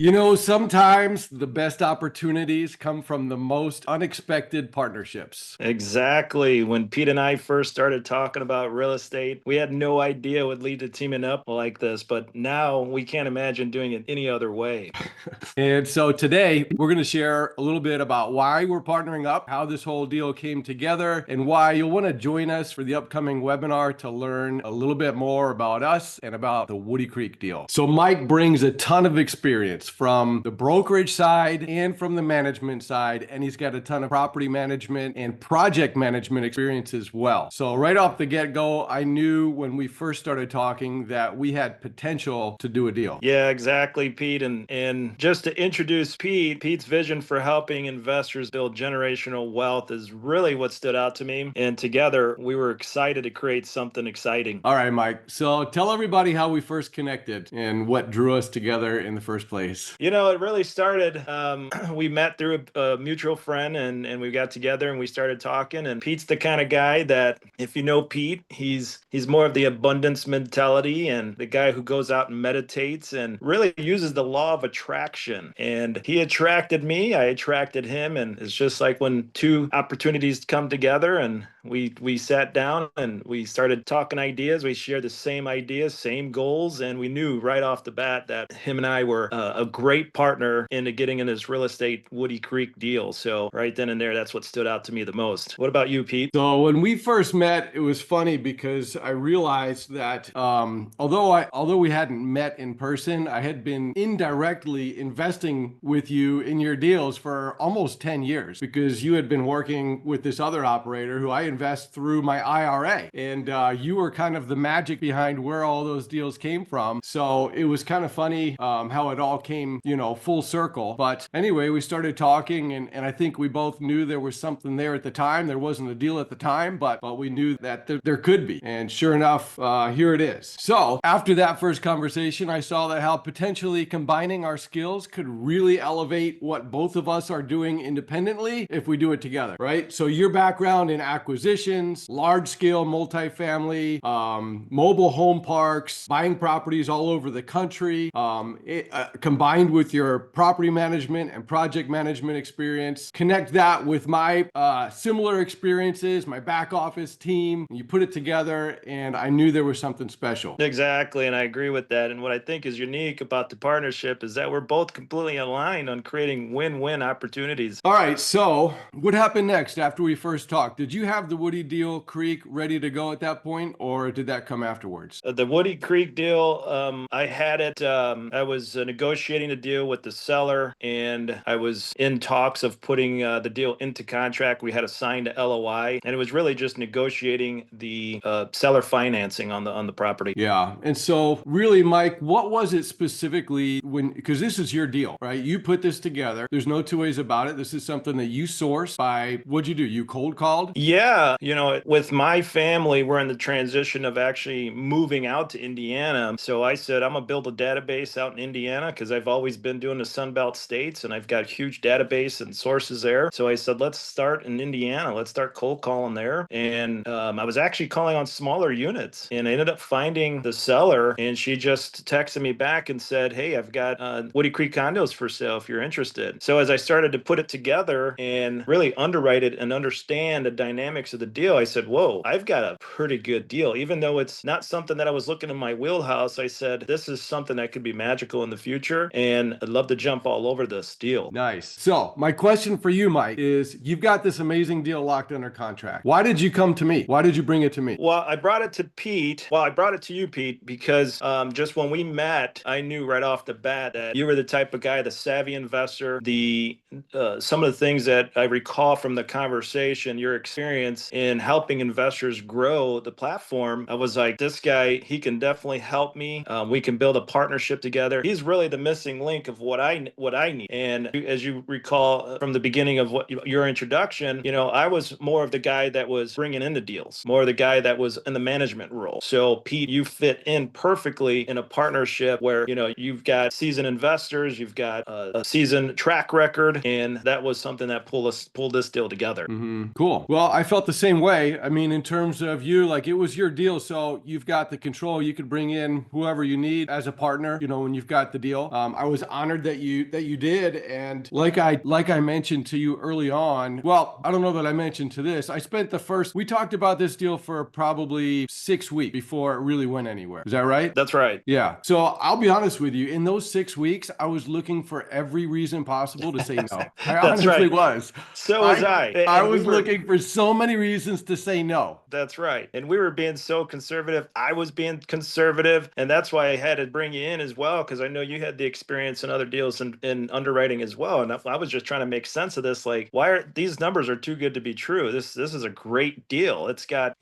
You know, sometimes the best opportunities come from the most unexpected partnerships. Exactly. When Pete and I first started talking about real estate, we had no idea it would lead to teaming up like this, but now we can't imagine doing it any other way. And so today we're going to share a little bit about why we're partnering up, how this whole deal came together, and why you'll want to join us for the upcoming webinar to learn a little bit more about us and about the Woody Creek deal. So Mike brings a ton of experience from the brokerage side and from the management side, and he's got a ton of property management and project management experience as well. So right off the get-go, I knew when we first started talking that we had potential to do a deal. Yeah, exactly, Pete. And just to introduce Pete, Pete's vision for helping investors build generational wealth is really what stood out to me. And together, we were excited to create something exciting. All right, Mike. So tell everybody how we first connected and what drew us together in the first place. You know, it really started. We met through a mutual friend, and we got together and we started talking. And Pete's the kind of guy that, if you know Pete, he's more of the abundance mentality and the guy who goes out and meditates and really uses the law of attraction. And he attracted me, I attracted him, and it's just like when two opportunities come together, and we sat down and we started talking ideas. We shared the same ideas, same goals, and we knew right off the bat that him and I were a great partner into getting in this real estate Woody Creek deal. So right then and there, that's what stood out to me the most. What about you, Pete? So when we first met, it was funny because I realized that although we hadn't met in person, I had been indirectly investing with you in your deals for almost 10 years because you had been working with this other operator who I invest through my IRA, and you were kind of the magic behind where all those deals came from. So it was kind of funny how it all came, full circle. But anyway, we started talking, and I think we both knew there was something there at the time. There wasn't a deal at the time, but we knew that there could be. And sure enough, here it is. So after that first conversation, I saw that how potentially combining our skills could really elevate what both of us are doing independently if we do it together, right? So your background in acquisitions, large scale multifamily, mobile home parks, buying properties all over the country, combined with your property management and project management experience, connect that with my similar experiences, my back office team, and you put it together, and I knew there was something special. Exactly, and I agree with that. And what I think is unique about the partnership is that we're both completely aligned on creating win-win opportunities. All right, so what happened next after we first talked? Did you have the Woody Deal Creek ready to go at that point, or did that come afterwards? The Woody Creek deal, I had it. I was negotiating a deal with the seller, and I was in talks of putting the deal into contract. We had a signed LOI, and it was really just negotiating the seller financing on the property. Yeah, and so really, Mike, what was it specifically because this is your deal, right? You put this together. There's no two ways about it. This is something that you sourced by, what'd you do? You cold called? Yeah, with my family, we're in the transition of actually moving out to Indiana. So I said, I'm gonna build a database out in Indiana because I've always been doing the Sun Belt states and I've got a huge database and sources there. So I said, let's start in Indiana. Let's start cold calling there. And I was actually calling on smaller units, and I ended up finding the seller, and she just texted me back and said, hey, I've got Woody Creek Condos for sale if you're interested. So as I started to put it together and really underwrite it and understand the dynamics of the deal, I said, whoa, I've got a pretty good deal. Even though it's not something that I was looking in my wheelhouse, I said, this is something that could be magical in the future, and I'd love to jump all over this deal. Nice. So my question for you, Mike, is you've got this amazing deal locked under contract. Why did you come to me? Why did you bring it to me? Well, I brought it to Pete. Well, I brought it to you, Pete, because just when we met, I knew right off the bat that you were the type of guy, the savvy investor, some of the things that I recall from the conversation, your experience in helping investors grow the platform. I was like, this guy, he can definitely help me. We can build a partnership together. He's really the missing link of what I need. And as you recall from the beginning of what your introduction, I was more of the guy that was bringing in the deals, more of the guy that was in the management role. So Pete, you fit in perfectly in a partnership where you've got seasoned investors, you've got a seasoned track record, and that was something that pulled this deal together. Cool. Well, I felt the same way. I mean, in terms of you, like it was your deal, so you've got the control. You could bring in whoever you need as a partner. When you've got the deal. I was honored that you did, and like I mentioned to you early on. Well, I don't know that I mentioned to this. I spent we talked about this deal for probably 6 weeks before it really went anywhere. Is that right? That's right. Yeah. So I'll be honest with you. In those 6 weeks, I was looking for every reason possible to say no. I honestly was. So was I. I was looking for so many reasons to say no. That's right. And we were being so conservative. I was being conservative. And that's why I had to bring you in as well, because I know you had the experience in other deals in underwriting as well. And I was just trying to make sense of this. Like, why are these numbers are too good to be true? This is a great deal. It's got,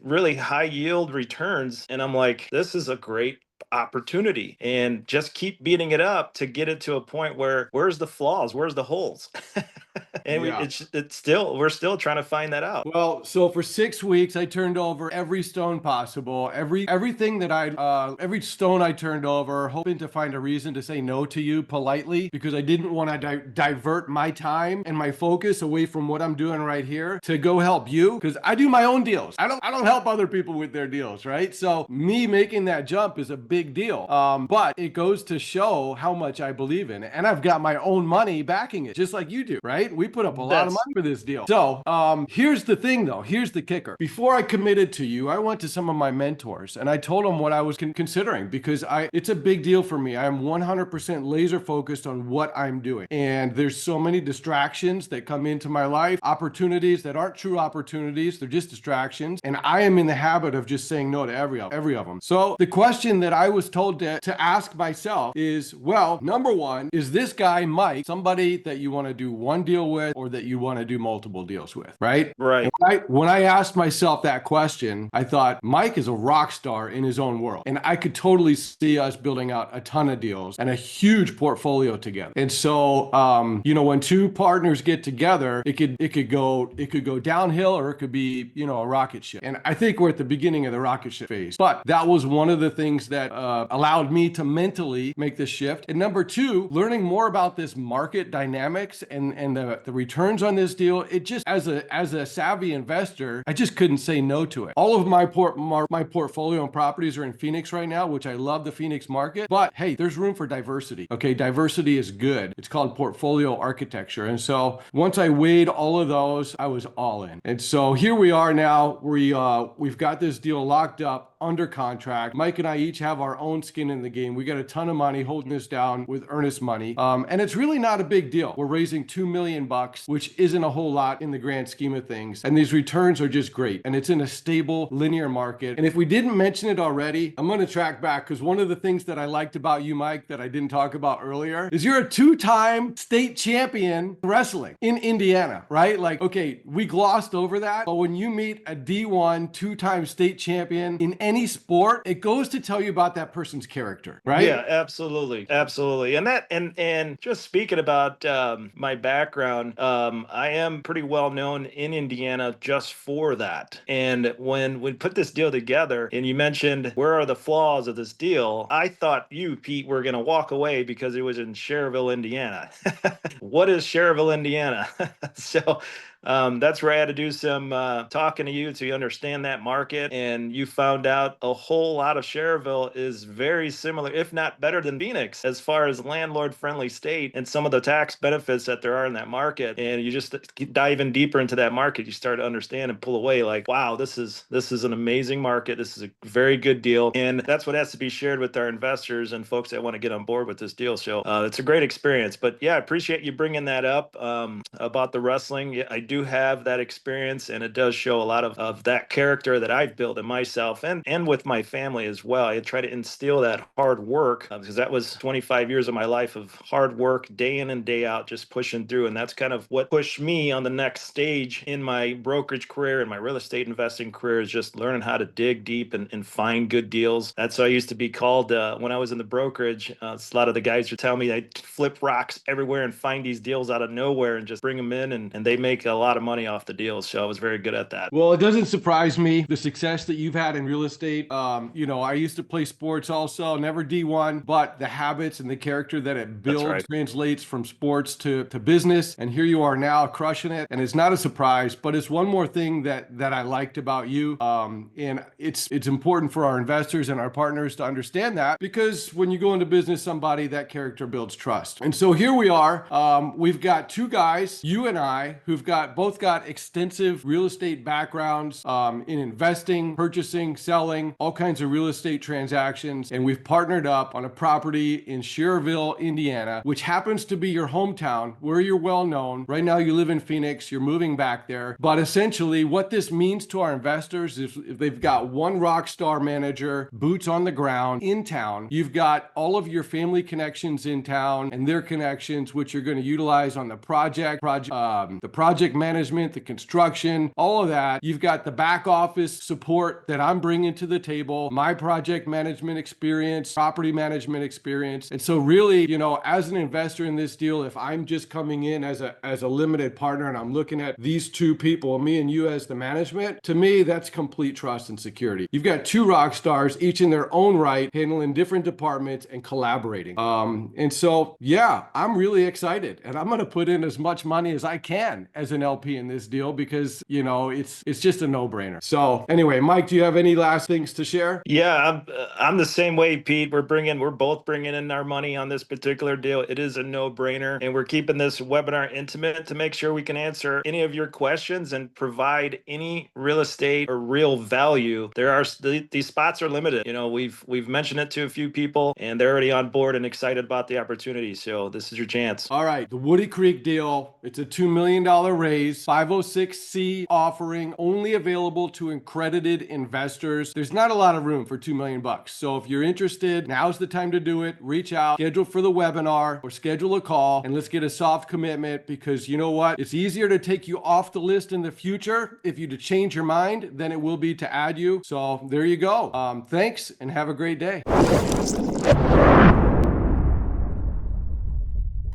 really high yield returns. And I'm like, this is a great opportunity, and just keep beating it up to get it to a point where where's the flaws, where's the holes. And we're still trying to find that out. Well, so for 6 weeks, I turned over every stone possible, everything that every stone I turned over, hoping to find a reason to say no to you politely, because I didn't want to divert my time and my focus away from what I'm doing right here to go help you, because I do my own deals. I don't help other people with their deals, right? So me making that jump is a big deal. But it goes to show how much I believe in it, and I've got my own money backing it, just like you do, right? We put up a lot of money for this deal. So here's the thing though. Here's the kicker. Before I committed to you, I went to some of my mentors and I told them what I was considering, because it's a big deal for me. I'm 100% laser focused on what I'm doing. And there's so many distractions that come into my life, opportunities that aren't true opportunities. They're just distractions. And I am in the habit of just saying no to every of them. So the question that I was told to ask myself is, well, number one, is this guy, Mike, somebody that you want to do one deal with or that you want to do multiple deals with, right? Right. When I asked myself that question, I thought Mike is a rock star in his own world. And I could totally see us building out a ton of deals and a huge portfolio together. And so, when two partners get together, it could go downhill, or it could be, a rocket ship. And I think we're at the beginning of the rocket ship phase. But that was one of the things that allowed me to mentally make this shift. And number two, learning more about this market dynamics and the returns on this deal. It just, as a savvy investor, I just couldn't say no to it. All of my portfolio and properties are in Phoenix right now, which I love the Phoenix market. But hey, there's room for diversity. Okay, diversity is good. It's called portfolio architecture. And so once I weighed all of those, I was all in. And so here we are now. We've got this deal locked up, under contract. Mike and I each have our own skin in the game. We got a ton of money holding this down with earnest money. And it's really not a big deal. We're raising $2 million, which isn't a whole lot in the grand scheme of things. And these returns are just great. And it's in a stable, linear market. And if we didn't mention it already, I'm going to track back, because one of the things that I liked about you, Mike, that I didn't talk about earlier is you're a 2-time state champion wrestling in Indiana, right? Like, okay, we glossed over that. But when you meet a D1 2-time state champion in any sport, it goes to tell you about that person's character, right? Yeah, absolutely. Absolutely. And just speaking about my background, I am pretty well known in Indiana just for that. And when we put this deal together and you mentioned where are the flaws of this deal, I thought you, Pete, were going to walk away because it was in Cherville, Indiana. What is Cherville, Indiana? So that's where I had to do some talking to you to understand that market. And you found out a whole lot of Cherville is very similar, if not better than Phoenix, as far as landlord-friendly state and some of the tax benefits that there are in that market. And you just keep diving deeper into that market, you start to understand and pull away like, wow, this is an amazing market. This is a very good deal. And that's what has to be shared with our investors and folks that want to get on board with this deal. So it's a great experience. But yeah, I appreciate you bringing that up about the wrestling. Yeah, I do have that experience, and it does show a lot of that character that I've built in myself and with my family as well. I try to to instill that hard work, because that was 25 years of my life of hard work, day in and day out, just pushing through. And that's kind of what pushed me on the next stage in my brokerage career and my real estate investing career, is just learning how to dig deep and find good deals. That's how I used to be called when I was in the brokerage. A lot of the guys would tell me I flip rocks everywhere and find these deals out of nowhere and just bring them in, and they make a lot of money off the deals. So I was very good at that. Well, it doesn't surprise me, the success that you've had in real estate. I used to play sports also, never D1, but the habits and the character that it builds translates from sports to business. And here you are now crushing it. And it's not a surprise, but it's one more thing that I liked about you. And it's important for our investors and our partners to understand that, because when you go into business, somebody, that character builds trust. And so here we are. We've got two guys, you and I, who've both got extensive real estate backgrounds in investing, purchasing, selling, all kinds of real estate transactions. And we've partnered up on a property in Schererville, Indiana, which happens to be your hometown, where you're well known. Right now you live in Phoenix, you're moving back there. But essentially what this means to our investors is, if they've got one rock star manager, boots on the ground in town, you've got all of your family connections in town and their connections, which you're going to utilize on the project management, the construction, all of that. You've got the back office support that I'm bringing to the table, my project management experience, property management experience. And so really, as an investor in this deal, if I'm just coming in as a limited partner and I'm looking at these two people, me and you as the management, to me, that's complete trust and security. You've got two rock stars, each in their own right, handling different departments and collaborating. And so, yeah, I'm really excited, and I'm going to put in as much money as I can as an LP in this deal, because, it's just a no-brainer. So anyway, Mike, do you have any last things to share? Yeah, I'm the same way, Pete. We're both bringing in our money on this particular deal. It is a no-brainer, and we're keeping this webinar intimate to make sure we can answer any of your questions and provide any real estate or real value. These spots are limited. We've mentioned it to a few people, and they're already on board and excited about the opportunity. So this is your chance. All right, the Woody Creek deal. It's a $2 million raise, 506C offering, only available to accredited investors. There's not a lot of room for $2 million. So if you're interested, now's the time to do it. Reach out, schedule for the webinar, or schedule a call, and let's get a soft commitment, because you know what? It's easier to take you off the list in the future if you to change your mind than it will be to add you. So there you go. Thanks, and have a great day.